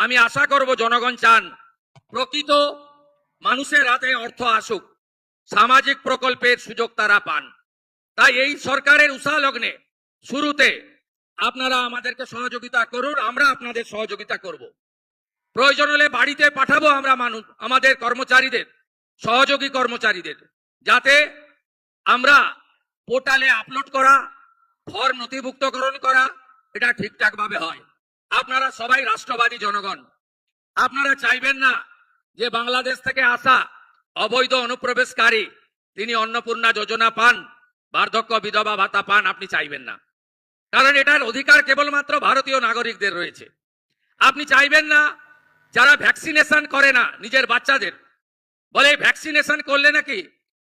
আমি আশা করব জনগণ চান প্রকৃত মানুষের হাতে অর্থ আসুক, সামাজিক প্রকল্পের সুযোগ তারা পান। তাই এই সরকারের উষা লগ্নে শুরুতে আপনারা আমাদেরকে সহযোগিতা করুন, আমরা আপনাদের সহযোগিতা করব। প্রয়োজন হলে বাড়িতে পাঠাবো আমরা মানুষ, আমাদের কর্মচারীদের, সহযোগী কর্মচারীদের, যাতে আমরা পোর্টালে আপলোড করা, ফর্ম নথিভুক্তকরণ করা এটা ঠিকঠাক ভাবে হয়। আপনারা সবাই রাষ্ট্রবাদী জনগণ, আপনারা চাইবেন না যে বাংলাদেশ থেকে আসা অবৈধ অনুপ্রবেশকারী তিনি অন্নপূর্ণা যোজনা পান, বার্ধক্য বিধবা ভাতা পান, আপনি চাইবেন না। কারণ এটার অধিকার কেবলমাত্র ভারতীয় নাগরিকদের রয়েছে। আপনি চাইবেন না যারা ভ্যাকসিনেশন করে না নিজের বাচ্চাদের, বলে ভ্যাকসিনেশন করলে নাকি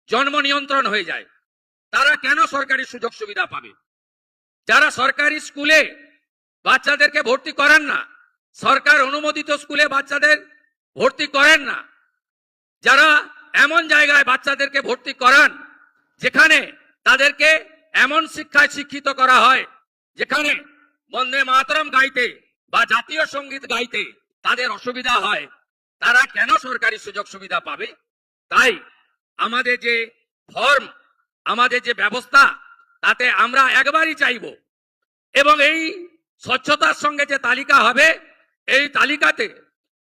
জন্ম নিয়ন্ত্রণ হয়ে যায়, তারা কেন সরকারি সুযোগ সুবিধা পাবে? যারা সরকারি স্কুলে বাচ্চাদেরকে ভর্তি করেন না, সরকার অনুমোদিত স্কুলে বাচ্চাদের ভর্তি করেন না, যারা এমন জায়গায় বাচ্চাদেরকে ভর্তি করান যেখানে তাদেরকে এমন শিক্ষায় শিক্ষিত করা হয় যেখানে বন্দে মাতরম গাইতে বা জাতীয় সঙ্গীত গাইতে তাদের অসুবিধা হয়, তারা কেন সরকারি সুযোগ সুবিধা পাবে? তাই আমাদের যে ফর্ম, আমাদের যে ব্যবস্থা, তাতে আমরা একবারই চাইব, এবং এই স্বচ্ছতার সঙ্গে যে তালিকা হবে, এই তালিকাতে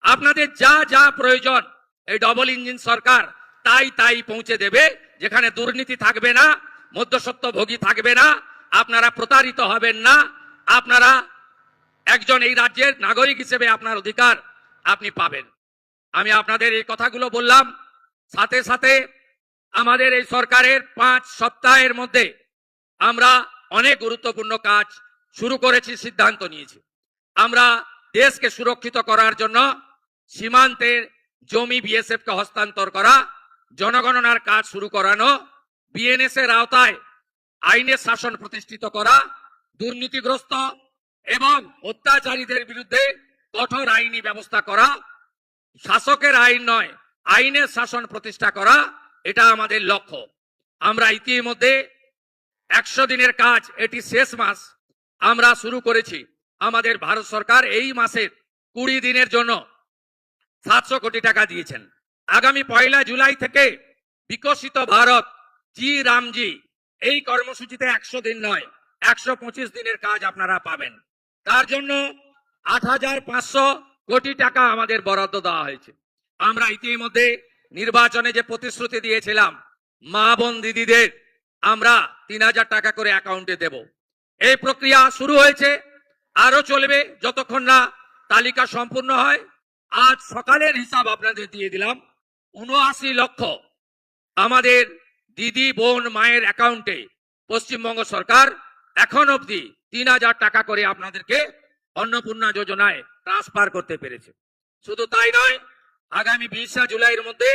আপনাদের যা যা প্রয়োজন এই ডবল ইঞ্জিন সরকার তাই তাই পৌঁছে দেবে। যেখানে দুর্নীতি থাকবে না, মধ্যস্বত্বভোগী থাকবে না, আপনারা প্রতারিত হবেন না, আপনারা একজন এই রাজ্যের নাগরিক হিসেবে আপনার অধিকার আপনি পাবেন। আমি আপনাদের এই কথাগুলো বললাম। সাথে সাথে আমাদের এই সরকারের 5 সপ্তাহের মধ্যে আমরা অনেক গুরুত্বপূর্ণ কাজ শুরু করেছি, সিদ্ধান্ত নিয়েছি। আমরা দেশকে সুরক্ষিত করার জন্য সীমান্তের জমি বিএসএফ কে হস্তান্তর করা, জনগণনার কাজ শুরু করানো, বিএনএস এর আওতায় আইনের শাসন প্রতিষ্ঠিত করা, দুর্নীতিগ্রস্ত এবং অত্যাচারীদের বিরুদ্ধে কঠোর আইনি ব্যবস্থা করা, শাসকের আইন নয় আইনের শাসন প্রতিষ্ঠা করা, এটা আমাদের লক্ষ্য। আমরা ইতিমধ্যে 100 দিনের কাজ, এটি শেষ মাস, আমরা শুরু করেছি। আমাদের ভারত সরকার এই মাসের 20 দিনের জন্য 700 কোটি টাকা দিয়েছেন। আগামী 1 জুলাই থেকে বিকশিত ভারত জি রামজি এই কর্মসূচিতে 100 দিন নয় 125 দিনের কাজ আপনারা পাবেন। তার জন্য 8500 কোটি টাকা আমাদের বরাদ্দ দেওয়া হয়েছে। আমরা ইতিমধ্যে নির্বাচনে যে প্রতিশ্রুতি দিয়েছিলাম, মা বোন দিদিদের আমরা 3000 টাকা করে অ্যাকাউন্টে দেব, এই প্রক্রিয়া শুরু হয়েছে, আরো চলবে যতক্ষণ না তালিকা সম্পূর্ণ হয়। আজ সকালের হিসাব আপনাদের দিয়ে দিলাম, 79 লক্ষ আমাদের দিদি বোন মায়ের অ্যাকাউন্টে পশ্চিমবঙ্গ সরকার এখন অবধি 3000 টাকা করে আপনাদেরকে অন্নপূর্ণা যোজনায় ট্রান্সফার করতে পেরেছে। শুধু তাই নয়, আগামী 20 জুলাইয়ের মধ্যে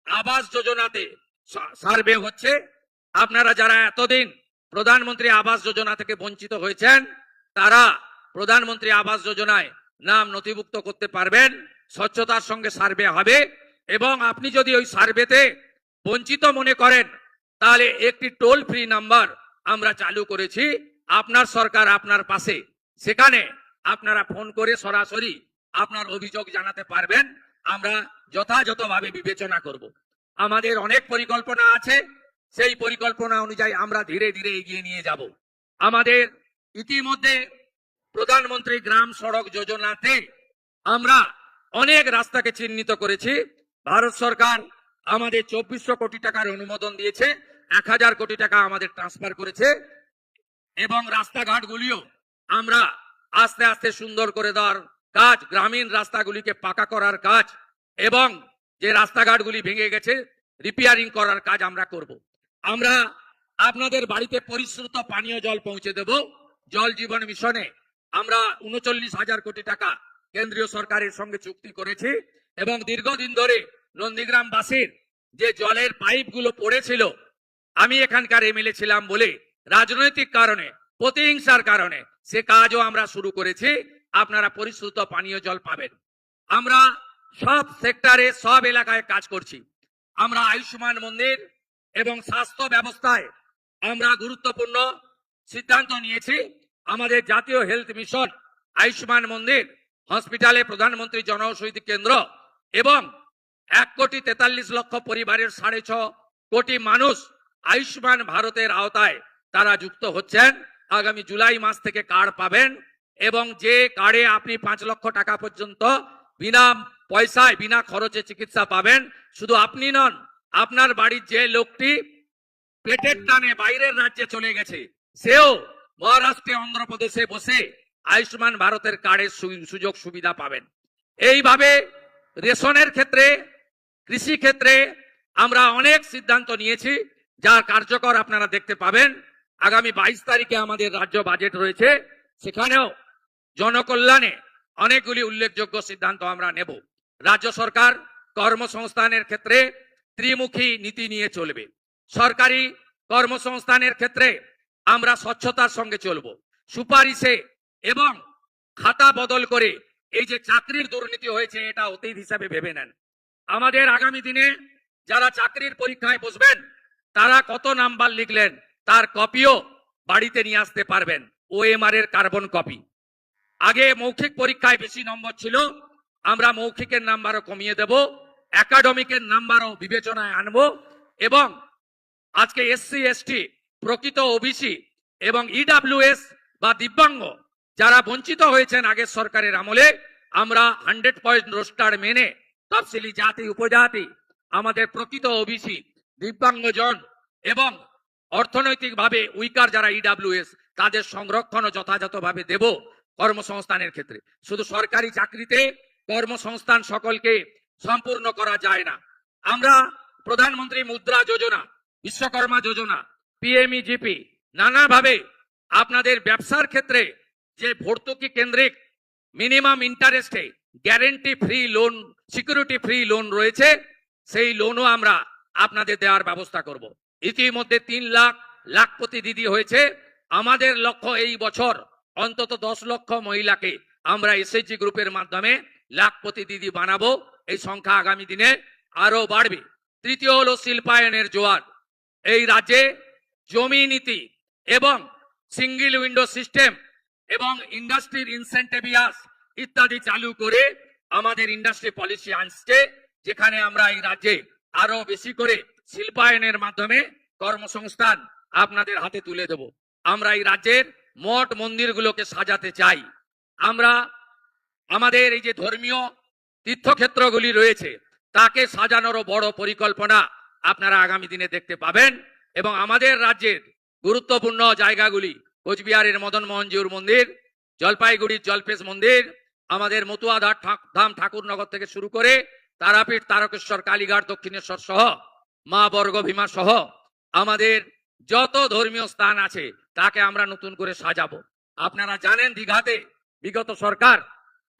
আবাস যোজনাতে সার্ভে হচ্ছে। আপনারা যারা এতদিন প্রধানমন্ত্রী আবাস যোজনা থেকে বঞ্চিত হয়েছেন, তারা প্রধানমন্ত্রী আবাস যোজনায় নাম নথিভুক্ত করতে পারবেন। স্বচ্ছতার সঙ্গে সার্ভে হবে, এবং আপনি যদি ওই সার্ভেতে বঞ্চিত মনে করেন, তাহলে একটি টোল ফ্রি নাম্বার আমরা চালু করেছি, আপনার সরকার আপনার পাশে, সেখানে আপনারা ফোন করে সরাসরি আপনার অভিযোগ জানাতে পারবেন। আমরা যথাযথভাবে বিবেচনা করব। আমাদের অনেক পরিকল্পনা আছে, সেই পরিকল্পনা অনুযায়ী আমরা ধীরে ধীরে এগিয়ে নিয়ে যাব। আমাদের ইতিমধ্যে প্রধানমন্ত্রী গ্রাম সড়ক যোজনাতে আমরা অনেক রাস্তাকে চিহ্নিত করেছি। ভারত সরকার আমাদের 2400 কোটি টাকার অনুমোদন দিয়েছে, 1000 কোটি টাকা আমাদের ট্রান্সফার করেছে, এবং রাস্তাঘাটগুলিও আমরা আস্তে আস্তে সুন্দর করে দেওয়ার কাজ, গ্রামীণ রাস্তাগুলিকে পাকা করার কাজ, এবং যে রাস্তাঘাটগুলি ভেঙে গেছে রিপেয়ারিং করার কাজ আমরা করব। আমরা আপনাদের বাড়িতে পরিশ্রুত পানীয় জল পৌঁছে দেব। জল জীবন মিশনে আমরা 39,000 কোটি টাকা কেন্দ্রীয় সরকারের সঙ্গে চুক্তি করেছি, এবং দীর্ঘদিন ধরে নন্দীগ্রামবাসীর যে জলের পাইপগুলো পড়েছিল, আমি এখানকার এমএলএ ছিলাম বলে রাজনৈতিক কারণে, প্রতিহিংসার কারণে সে কাজও আমরা শুরু করেছি। আপনারা পরিশ্রুত পানীয় জল পাবেন। আমরা সব সেক্টরে সব এলাকায় কাজ করছি। আমরা আয়ুষ্মান মন্দির এবং স্বাস্থ্য ব্যবস্থায় আমরা গুরুত্বপূর্ণ সিদ্ধান্ত নিয়েছি। আমাদের জাতীয় হেলথ মিশন আয়ুষ্মান মন্দির হসপিটালে প্রধানমন্ত্রী জনঔষধি কেন্দ্র এবং 1,43,00,000 পরিবারের 6.5 কোটি মানুষ আয়ুষ্মান ভারতের আওতায় তারা যুক্ত হচ্ছেন। আগামী জুলাই মাস থেকে কার্ড পাবেন এবং যে কার্ডে আপনি 5 লক্ষ টাকা পর্যন্ত বিনা পয়সায় বিনা খরচে চিকিৎসা পাবেন। শুধু আপনি নন, আপনার বাড়ির যে লোকটি পেটের টানে বাইরের রাজ্যে চলে গেছে সেও মহারাষ্ট্রে অন্ধ্রপ্রদেশে বসে আয়ুষ্মান ভারতের কার্ডের সুযোগ সুবিধা পাবেন। এইভাবে রেশনের ক্ষেত্রে, কৃষি ক্ষেত্রে আমরা অনেক সিদ্ধান্ত নিয়েছি, যার কার্যকর আপনারা দেখতে পাবেন। আগামী 22 তারিখে আমাদের রাজ্য বাজেট রয়েছে, সেখানেও জনকল্যাণে অনেকগুলি উল্লেখযোগ্য সিদ্ধান্ত আমরা নেব। রাজ্য সরকার কর্মসংস্থানের ক্ষেত্রে ত্রিমুখী নীতি নিয়ে চলবে। সরকারি কর্মসংস্থানের ক্ষেত্রে আমরা স্বচ্ছতার সঙ্গে চলব, সুপারিশে এবং খাতা বদল করে এই যে চাকরির দুর্নীতি হয়েছে এটা অতীত হিসাবে ভেবে নেন। আমাদের আগামী দিনে যারা চাকরির পরীক্ষায় বসবেন তারা কত নাম্বার লিখলেন তার কপিও বাড়িতে নিয়ে আসতে পারবেন, OMR এর কার্বন কপি। আগে মৌখিক পরীক্ষায় বেশি নম্বর ছিল, আমরা মৌখিকের নাম্বারও কমিয়ে দেব, একাডেমিকের নাম্বারও বিবেচনায় আনবো এবং আজকে SC ST, প্রকৃত OBC এবং EWS বা দিব্যাঙ্গ যারা বঞ্চিত হয়েছেন আগের সরকারের আমলে, আমরা 100 পয়েন্ট রোস্টার মেনে তফসিলি জাতি উপজাতি, আমাদের প্রকৃত OBC, দিব্যাঙ্গজন এবং অর্থনৈতিকভাবে উইকার যারা EWS তাদের সংরক্ষণ যথাযথভাবে দেব কর্মসংস্থানের ক্ষেত্রে। শুধু সরকারি চাকরিতে কর্মসংস্থান সকলকে সম্পূর্ণ করা যায় না। আমরা প্রধানমন্ত্রী মুদ্রা যোজনা, বিশ্বকর্মা যোজনা, PMEGP নানাভাবে আপনাদের ব্যবসার ক্ষেত্রে যে ভর্তুকি কেন্দ্রিক মিনিমাম ইন্টারেস্টে guarantee free loan, security free loan রয়েছে, সেই লোনও আমরা আপনাদের দেওয়ার ব্যবস্থা করব। ইতিমধ্যে 3 লাখ লাখপতি দিদি হয়েছে। আমাদের লক্ষ্য এই বছর অন্তত 10 লক্ষ মহিলাকে আমরা SHG গ্রুপের মাধ্যমে লাখপতি দিদি বানাবো। এই সংখ্যা আগামী দিনে আরো বাড়বে। তৃতীয় হলো শিল্পায়নের জোয়ার। এই রাজ্যে জমি নীতি এবং সিঙ্গেল উইন্ডো সিস্টেম এবং ইন্ডাস্ট্রির ইনসেন্টিভিয়াস ইত্যাদি চালু করে আমাদের ইন্ডাস্ট্রি পলিসি আনছে, যেখানে আমরা এই রাজ্যে আরো বেশি করে শিল্পায়নের মাধ্যমে কর্মসংস্থান আপনাদের হাতে তুলে দেব। আমরা এই রাজ্যের মঠ মন্দিরগুলোকে সাজাতে চাই। আমরা আমাদের এই যে ধর্মীয় তীর্থক্ষেত্রগুলি রয়েছে তাকে সাজানোরও বড় পরিকল্পনা আপনারা আগামী দিনে দেখতে পাবেন। এবং আমাদের রাজ্যের গুরুত্বপূর্ণ জায়গাগুলি কোচবিহারের মদন মোহনজিউর মন্দির, জলপাইগুড়ির জলপেশ মন্দির, আমাদের মতুয়া ধাম ঠাকুরনগর থেকে শুরু করে তারাপীঠ, তারকেশ্বর, কালীঘাট, দক্ষিণেশ্বর সহ মা বর্গভীমা সহ আমাদের যত ধর্মীয় স্থান আছে তাকে আমরা নতুন করে সাজাবো। আপনারা জানেন দীঘাতে বিগত সরকার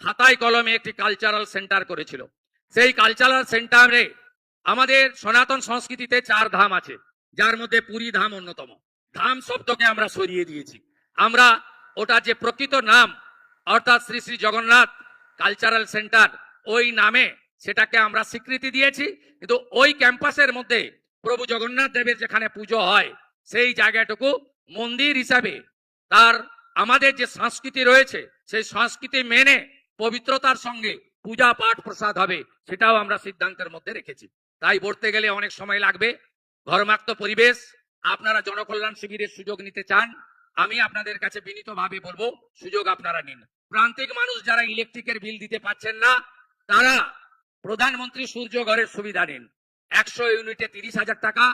খাতায় কলমে একটি কালচারাল সেন্টার করেছিল। সেই কালচারাল সেন্টারে আমাদের সনাতন সংস্কৃতিতে 4 ধাম আছে, যার মধ্যে পুরী ধাম অন্যতম। ধাম শব্দকে আমরা সরিয়ে দিয়েছি। আমরা ওটা যে প্রকৃত নাম অর্থাৎ শ্রী শ্রী জগন্নাথ কালচারাল সেন্টার, ওই নামে সেটাকে আমরা স্বীকৃতি দিয়েছি। কিন্তু ওই ক্যাম্পাসের মধ্যে প্রভু জগন্নাথ দেবের যেখানে পুজো হয় সেই জায়গাটুকু মন্দির হিসাবে তার আমাদের যে সংস্কৃতি রয়েছে সেই সংস্কৃতি মেনে পবিত্রতার সঙ্গে পূজা পাঠ প্রসাদ হবে, সেটাও আমরা সিদ্ধান্তের মধ্যে রেখেছি। তাই বলতে গেলে অনেক সময় লাগবে। ঘরমাক্ত পরিবেশ, আপনারা জনকল্যাণ শিবিরের সুযোগ নিতে চান, আমি আপনাদের কাছে বিনীতভাবে বলবো সুযোগ আপনারা নিন। প্রান্তিক মানুষ যারা ইলেকট্রিকের বিল দিতে পারছেন না তারা প্রধানমন্ত্রী সূর্য ঘরের সুবিধা নিন। 100 ইউনিটে 30,000 টাকা,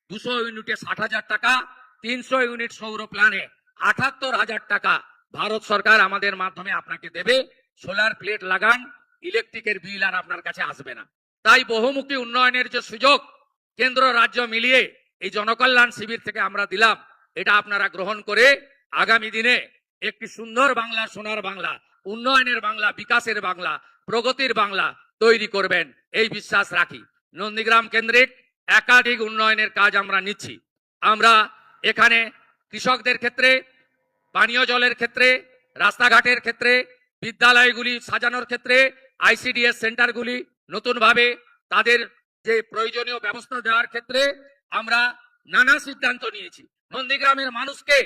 200 ইউনিটে 60,000 টাকা, 300 ইউনিট সৌর প্ল্যানে 78,000 টাকা ভারত সরকার আমাদের মাধ্যমে আপনাকে দেবে। সোলার প্লেট লাগান, ইলেকট্রিকের বিল আর আপনার কাছে আসবে না। তাই বহুমুখী উন্নয়নের যে সুযোগ কেন্দ্র রাজ্য মিলিয়ে এই জনকল্যাণ শিবির থেকে আমরা দিলাম, এটা আপনারা গ্রহণ করে আগামী দিনে একটি সুন্দর বাংলা, সোনার বাংলা, উন্নয়নের বাংলা, বিকাশের বাংলা, প্রগতির বাংলা তৈরি করবেন এই বিশ্বাস রাখি। নন্দীগ্রাম কেন্দ্রিক একাধিক উন্নয়নের কাজ আমরা নিচ্ছি। আমরা এখানে কৃষকদের ক্ষেত্রে, পানীয় জলের ক্ষেত্রে, রাস্তাঘাটের ক্ষেত্রে, বিদ্যালয়গুলি সাজানোর ক্ষেত্রে, ICDS সেন্টারগুলি নতুনভাবে তাদের যে প্রয়োজনীয় ব্যবস্থা দেওয়ার ক্ষেত্রে আমরা নানা সিদ্ধান্ত নিয়েছি। নন্দীগ্রামের মানুষকে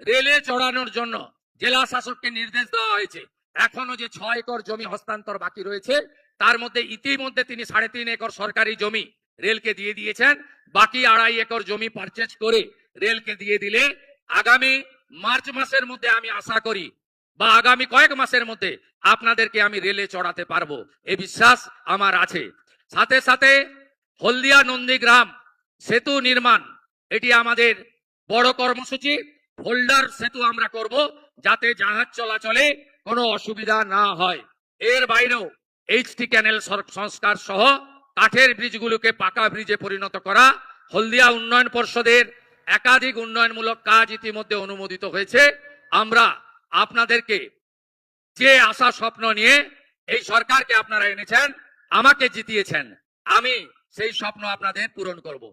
রেলে চড়ানোর জন্য জেলা শাসককে নির্দেশ দেওয়া হয়েছে। এখনো যে 6 একর জমি হস্তান্তর বাকি রয়েছে, তার মধ্যে ইতিমধ্যে তিনি 3.5 একর সরকারি জমি রেলকে দিয়ে দিয়েছেন। বাকি 2.5 একর জমি পারচেজ করে রেলকে দিয়ে দিলে আগামী মার্চ মাসের মধ্যে আমি আশা করি, বা আগামী কয়েক মাসের মধ্যে আপনাদেরকে আমি রেলে চড়াতে পারবো, এই বিশ্বাস আমার আছে। সাথে সাথে হলদিয়া নন্দীগ্রাম সেতু নির্মাণ, এটি আমাদের বড় কর্মসূচি। হোল্ডার সেতু আমরা করব, যাতে জাহাজ চলাচলে কোনো অসুবিধা না হয়। এর বাইরেও এইচটি ক্যানেল সংস্কার সহ কাঠের ব্রিজগুলোকে পাকা ব্রিজে পরিণত করা, হলদিয়া উন্নয়ন পর্ষদের একাধিক উন্নয়নমূলক কাজ ইতিমধ্যে অনুমোদিত হয়েছে। আমরা আপনাদেরকে যে আশা স্বপ্ন নিয়ে এই সরকারকে আপনারা এনেছেন, আমাকে জিতিয়েছেন, আমি সেই স্বপ্ন আপনাদের পূরণ করব।